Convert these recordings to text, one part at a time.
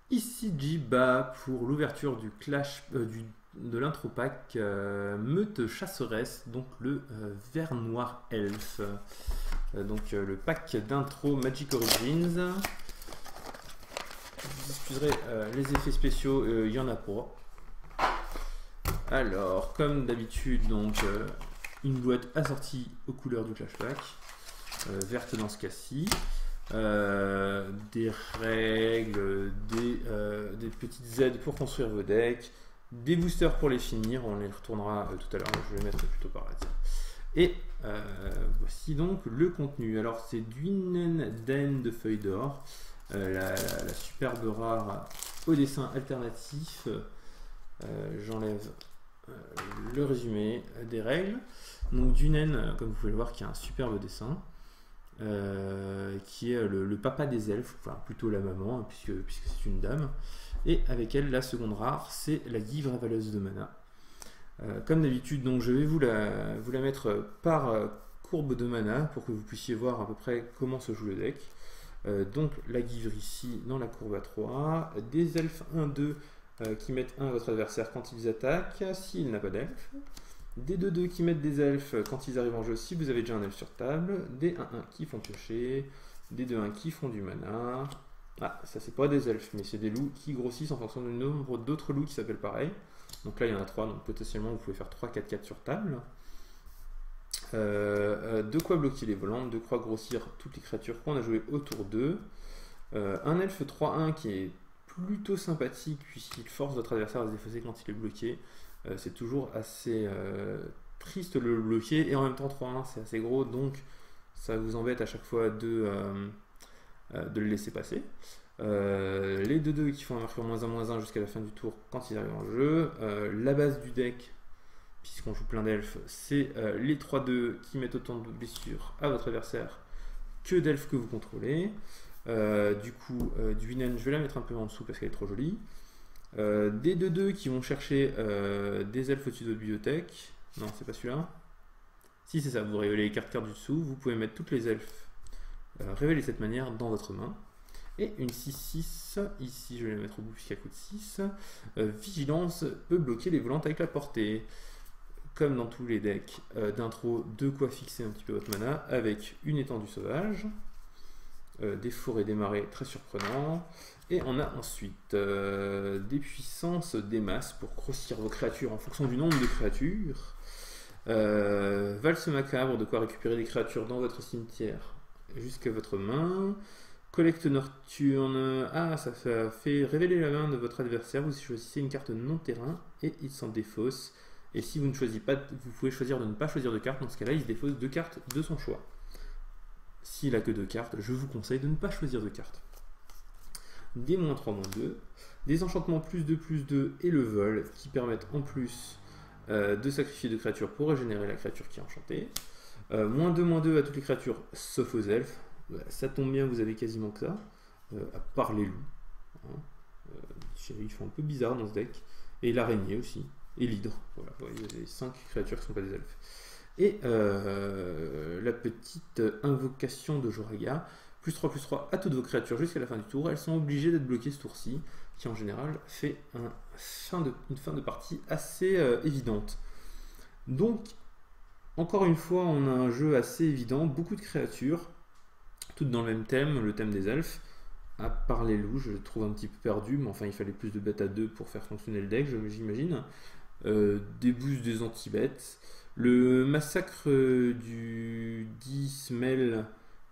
Ici Jiba pour l'ouverture du clash de l'intro pack Meute Chasseresse, donc le vert noir elfe. Le pack d'intro Magic Origins. Vous excuserez les effets spéciaux, il y en a pas. Alors, comme d'habitude, donc une boîte assortie aux couleurs du clash pack, verte dans ce cas-ci. Des règles, des petites aides pour construire vos decks, des boosters pour les finir, on les retournera tout à l'heure, je vais les mettre plutôt par là. Et voici donc le contenu. Alors c'est Dwynnen Den de Feuille d'Or, la superbe rare au dessin alternatif. J'enlève le résumé des règles. Donc Dwynnen, comme vous pouvez le voir, qui a un superbe dessin. Qui est le papa des elfes, enfin plutôt la maman, puisque c'est une dame. Et avec elle, la seconde rare, c'est la Guivre avaleuse de mana. Comme d'habitude, donc je vais vous la mettre par courbe de mana pour que vous puissiez voir à peu près comment se joue le deck. Donc la Guivre ici dans la courbe à 3, des elfes 1-2 qui mettent 1 à votre adversaire quand ils attaquent, s'il n'a pas d'elfes. Des 2-2 qui mettent des elfes quand ils arrivent en jeu si vous avez déjà un elfe sur table. Des 1-1 qui font piocher. Des 2-1 qui font du mana. Ah, ça c'est pas des elfes, mais c'est des loups qui grossissent en fonction du nombre d'autres loups qui s'appellent pareil. Donc là il y en a 3, donc potentiellement vous pouvez faire 3-4-4 sur table. De quoi bloquer les volantes, de quoi grossir toutes les créatures qu'on a jouées autour d'eux. Un elfe 3-1 qui est plutôt sympathique puisqu'il force votre adversaire à se défausser quand il est bloqué. C'est toujours assez triste de le bloquer, et en même temps 3-1 c'est assez gros, donc ça vous embête à chaque fois de le laisser passer. Les 2-2 qui font un marqueur -1/-1 jusqu'à la fin du tour quand ils arrivent en jeu. La base du deck, puisqu'on joue plein d'elfes, c'est les 3-2 qui mettent autant de blessures à votre adversaire que d'elfes que vous contrôlez. Dwynnen, je vais la mettre un peu en dessous parce qu'elle est trop jolie. Des 2-2 qui vont chercher des elfes au-dessus de votre bibliothèque. Non, c'est pas celui-là. Si, c'est ça, vous révélez les cartes du dessous. Vous pouvez mettre toutes les elfes révélées de cette manière dans votre main. Et une 6-6, ici je vais la mettre au bout puisqu'elle coûte 6. Vigilance peut bloquer les volantes avec la portée. Comme dans tous les decks d'intro, de quoi fixer un petit peu votre mana avec une étendue sauvage. Des forêts, des marais très surprenants. Et on a ensuite des puissances, des masses pour grossir vos créatures en fonction du nombre de créatures. Valse macabre, de quoi récupérer des créatures dans votre cimetière jusqu'à votre main. Collecte nocturne, ça fait révéler la main de votre adversaire. Vous choisissez une carte non-terrain et il s'en défausse. Et si vous ne choisissez pas, vous pouvez choisir de ne pas choisir de carte. Dans ce cas-là, il se défausse 2 cartes de son choix. S'il a que 2 cartes, je vous conseille de ne pas choisir de cartes. Des -3/-2, des enchantements +2/+2 et le vol qui permettent en plus de sacrifier 2 créatures pour régénérer la créature qui est enchantée. -2/-2 à toutes les créatures sauf aux elfes. Ça tombe bien, vous avez quasiment que ça, à part les loups. Ils font un peu bizarre dans ce deck. Et l'araignée aussi, et l'hydre. Voilà, il y a les 5 créatures qui ne sont pas des elfes. Et la petite invocation de Joraga, +3/+3 à toutes vos créatures jusqu'à la fin du tour. Elles sont obligées d'être bloquées ce tour-ci, qui en général fait une fin de partie assez évidente. Donc, encore une fois, on a un jeu assez évident, beaucoup de créatures, toutes dans le même thème, le thème des elfes. À part les loups, je les trouve un petit peu perdus, mais enfin il fallait plus de bêtes à 2 pour faire fonctionner le deck, j'imagine. Des boosts des anti-bêtes. Le massacre du 10 Mel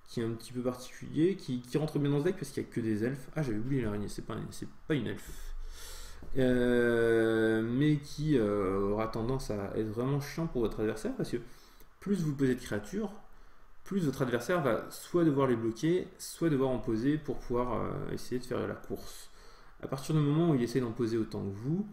qui est un petit peu particulier, qui rentre bien dans ce deck parce qu'il n'y a que des elfes. Ah, j'avais oublié l'araignée, c'est pas une elfe. Mais qui aura tendance à être vraiment chiant pour votre adversaire parce que plus vous posez de créatures, plus votre adversaire va soit devoir les bloquer, soit devoir en poser pour pouvoir essayer de faire la course. À partir du moment où il essaie d'en poser autant que vous,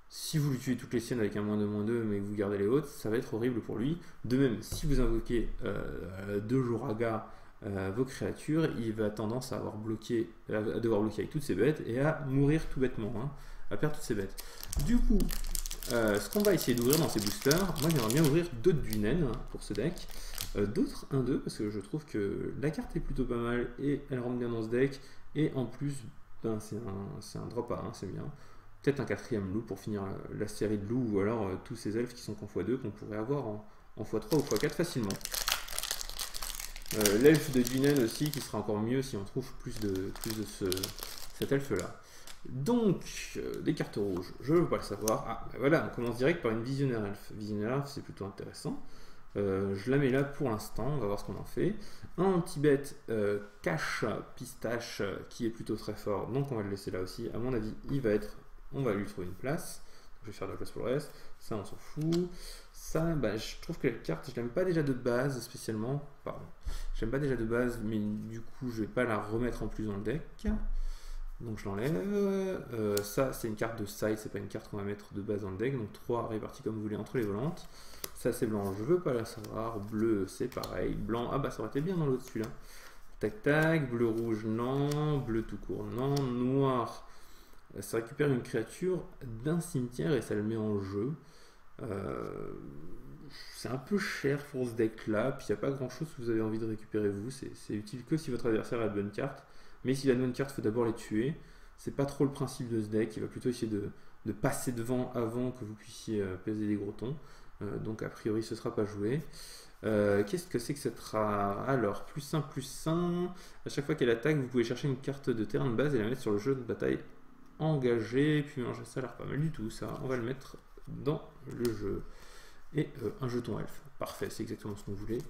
si vous lui tuez toutes les siennes avec un -2/-2 mais que vous gardez les autres, ça va être horrible pour lui. De même, si vous invoquez de Joraga vos créatures, il va tendance à devoir bloquer avec toutes ses bêtes et à mourir tout bêtement, à perdre toutes ses bêtes. Du coup, ce qu'on va essayer d'ouvrir dans ces boosters, moi j'aimerais bien ouvrir d'autres Dwynnen pour ce deck. D'autres 1-2 parce que je trouve que la carte est plutôt pas mal et elle rentre bien dans ce deck, et en plus ben, c'est un drop A1, c'est bien. Peut-être un quatrième loup pour finir la série de loups, ou alors tous ces elfes qui sont qu'en x2 qu'on pourrait avoir en x3 ou x4 facilement. L'elfe de Dunen aussi, qui sera encore mieux si on trouve plus de cet elfe-là. Donc, des cartes rouges, je ne veux pas le savoir. Ah, ben voilà, on commence direct par une visionnaire elfe. Visionnaire elfe, c'est plutôt intéressant. Je la mets là pour l'instant, on va voir ce qu'on en fait. Un anti-bête cache pistache qui est plutôt très fort, donc on va le laisser là aussi. À mon avis, on va lui trouver une place. Je vais faire de la place pour le reste. Ça, on s'en fout. Ça, bah, je trouve que la carte, je l'aime pas déjà de base spécialement. Pardon. Je l'aime pas déjà de base, mais du coup, je vais pas la remettre en plus dans le deck. Donc je l'enlève. Ça, c'est une carte de side, c'est pas une carte qu'on va mettre de base dans le deck. Donc 3 répartis comme vous voulez entre les volantes. Ça, c'est blanc, je veux pas la savoir. Bleu, c'est pareil. Blanc, ah bah ça aurait été bien dans l'autre celui-là. Tac tac. Bleu, rouge, non. Bleu tout court, non. Noir, ça récupère une créature d'un cimetière et ça le met en jeu. C'est un peu cher pour ce deck là, puis il n'y a pas grand chose que vous avez envie de récupérer vous, c'est utile que si votre adversaire a de bonnes cartes, mais si la bonne carte, il faut d'abord les tuer. C'est pas trop le principe de ce deck, il va plutôt essayer de passer devant avant que vous puissiez peser des gros tons, donc a priori ce sera pas joué. Qu'est-ce que c'est que cette rare? Alors, +1, +1, à chaque fois qu'elle attaque, vous pouvez chercher une carte de terrain de base et la mettre sur le jeu de bataille engagé, puis ça a l'air pas mal du tout ça, on va le mettre dans le jeu. Et un jeton elfe, parfait, c'est exactement ce qu'on voulait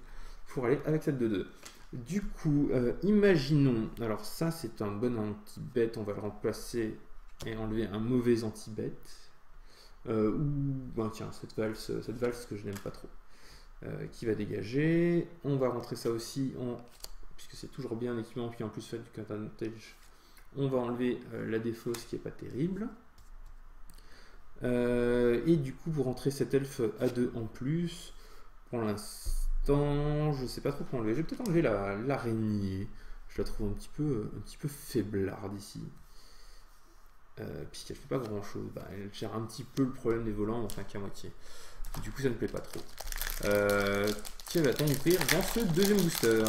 pour aller avec cette 2-2. Du coup, imaginons, alors ça c'est un bon anti-bête, on va le remplacer et enlever un mauvais anti-bête. Ben, tiens, cette valse que je n'aime pas trop, qui va dégager. On va rentrer ça aussi, puisque c'est toujours bien un équipement, puis en plus fait du advantage. On va enlever la défausse qui est pas terrible. Et du coup, pour rentrer cet elfe A2 en plus, pour l'instant, je sais pas trop quoi enlever. Je vais peut-être enlever l'araignée. Je la trouve un petit peu faiblarde ici. Puisqu'elle fait pas grand chose. Bah, elle gère un petit peu le problème des volants, enfin qu'à moitié. Du coup, ça ne plaît pas trop. Qui va-t-on ouvrir dans ce deuxième booster?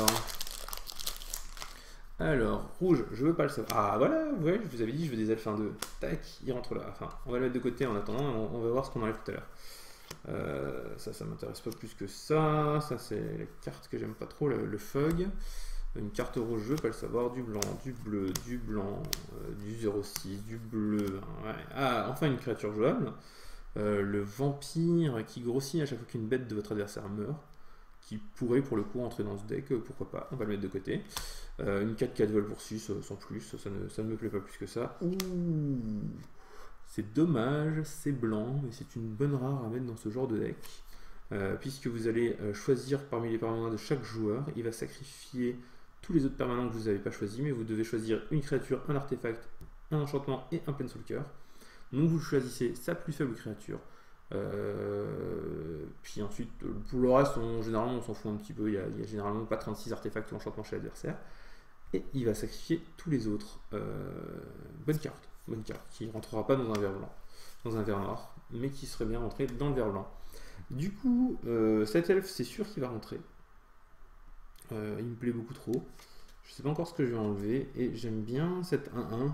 Alors, rouge, je veux pas le savoir. Ah voilà, ouais, je vous avais dit, je veux des elfes 1-2. Tac, il rentre là. Enfin, on va le mettre de côté en attendant, on va voir ce qu'on enlève tout à l'heure. Ça m'intéresse pas plus que ça. Ça, c'est la carte que j'aime pas trop, le fog. Une carte rouge, je veux pas le savoir. Du blanc, du bleu, du blanc, du 06, du bleu. Ouais. Ah, enfin une créature jouable. Le vampire qui grossit à chaque fois qu'une bête de votre adversaire meurt. Qui pourrait pour le coup entrer dans ce deck, pourquoi pas, on va le mettre de côté. Une 4-4 vol pour 6 sans plus, ça ne me plaît pas plus que ça. Ouh, c'est dommage, c'est blanc, mais c'est une bonne rare à mettre dans ce genre de deck. Puisque vous allez choisir parmi les permanents de chaque joueur, il va sacrifier tous les autres permanents que vous n'avez pas choisis, mais vous devez choisir une créature, un artefact, un enchantement et un planeswalker. Donc vous choisissez sa plus faible créature. Puis ensuite, pour le reste, généralement on s'en fout un petit peu, il y a généralement pas 36 artefacts ou enchantements chez l'adversaire. Et il va sacrifier tous les autres. Bonne carte, qui ne rentrera pas dans un verre blanc, dans un verre noir, mais qui serait bien rentré dans le verre blanc. Du coup, cet elfe, c'est sûr qu'il va rentrer. Il me plaît beaucoup trop. Je sais pas encore ce que je vais enlever, et j'aime bien cette 1-1,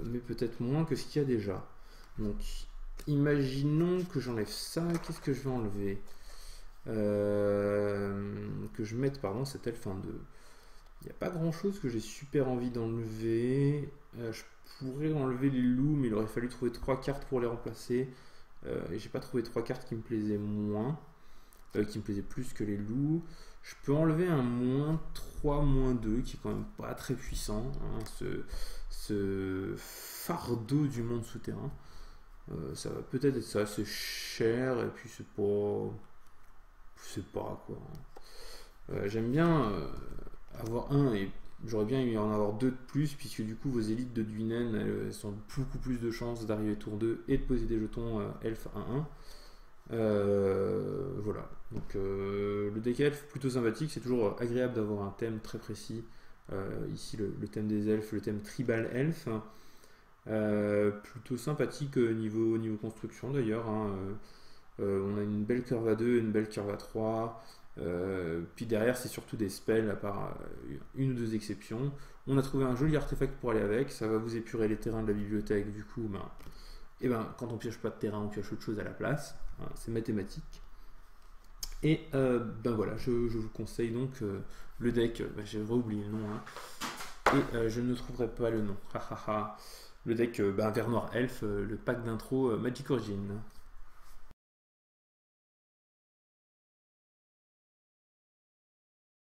mais peut-être moins que ce qu'il y a déjà. Donc, imaginons que j'enlève ça, qu'est-ce que je vais enlever? Que je mette, pardon, cet elfe 1-2. Il n'y a pas grand chose que j'ai super envie d'enlever. Je pourrais enlever les loups, mais il aurait fallu trouver 3 cartes pour les remplacer. Et j'ai pas trouvé 3 cartes qui me plaisaient moins, qui me plaisaient plus que les loups. Je peux enlever un -3, -2, qui est quand même pas très puissant, hein, ce fardeau du monde souterrain. Ça va peut-être être ça, c'est cher, et puis c'est pas quoi. J'aime bien avoir un, et j'aurais bien aimé en avoir 2 de plus, puisque du coup vos élites de Duinen elles ont beaucoup plus de chances d'arriver tour 2 et de poser des jetons elf 1-1. Voilà, donc le deck elf plutôt sympathique, c'est toujours agréable d'avoir un thème très précis. Ici le thème des elfes, le thème tribal elf. Plutôt sympathique niveau construction d'ailleurs, hein. On a une belle curve à 2, une belle curve à 3, Puis derrière, c'est surtout des spells, à part une ou deux exceptions. On a trouvé un joli artefact pour aller avec, ça va vous épurer les terrains de la bibliothèque, du coup, quand on pioche pas de terrain, on pioche autre chose à la place. Voilà, c'est mathématique. Et voilà, je vous conseille donc le deck, j'ai oublié le nom, hein, et je ne trouverai pas le nom. Le deck Vert Noir Elf, le pack d'intro Magic Origin.